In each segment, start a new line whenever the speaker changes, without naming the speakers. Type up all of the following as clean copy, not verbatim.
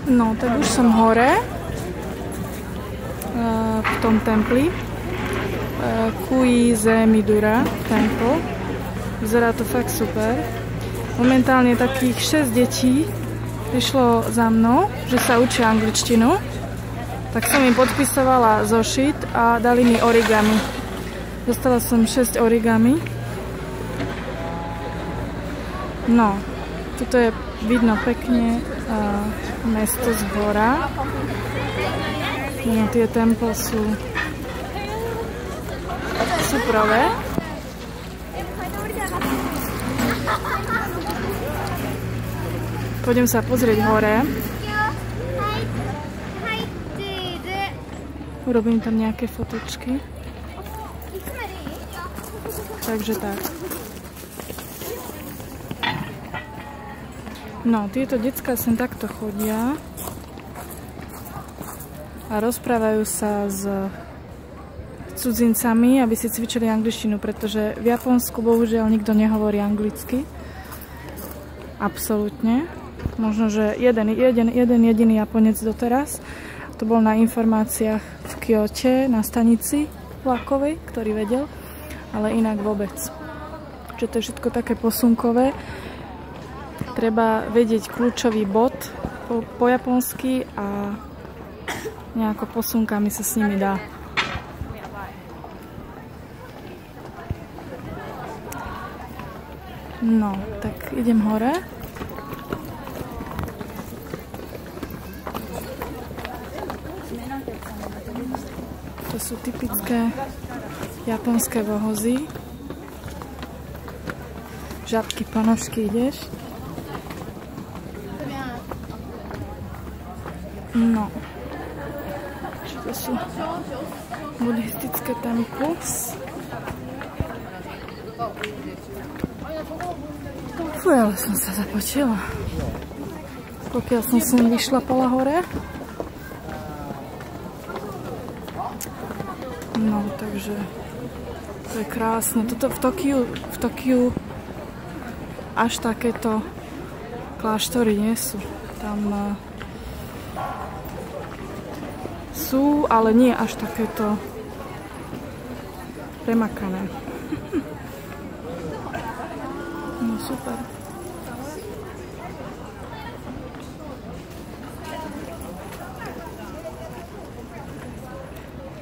No, tak už som hore v tom templi. Kuize Midura Temple. Vyzerá to fakt super. Momentálne takých 6 detí prišlo za mnou, že sa učia angličtinu. Tak som im podpisovala zošit a dali mi origami. Dostala som 6 origami. No, tuto je vidno pekne mesto z hora. No, tie temple sú prvé. Pôjdem sa pozrieť hore. Urobím tam nejaké fotočky. Takže tak. No, tieto decká sem takto chodia a rozprávajú sa s cudzincami, aby si cvičili angličtinu, pretože v Japonsku bohužiaľ nikto nehovorí anglicky. Absolútne. Možno, že jeden jediný Japonec doteraz. To bol na informáciách v Kyote, na stanici vlakovej, ktorý vedel, ale inak vôbec. Čiže to je všetko také posunkové. Treba vedieť kľúčový bod po japonsky a nejako posunkami sa s nimi dá. No, tak idem hore. To sú typické japonské vohozy. Žabky, ponožky, ideš? No. Čo to sú buddhistické temples. Fuj, ale som sa započila. Pokiaľ som sem vyšlapala hore. No, takže to je krásne. Toto v Tokiu až takéto kláštory nie sú. Tam sú, ale nie až takéto premakané. No super.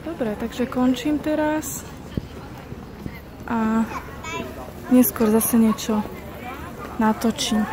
Dobre, takže končím teraz a neskôr zase niečo natočím.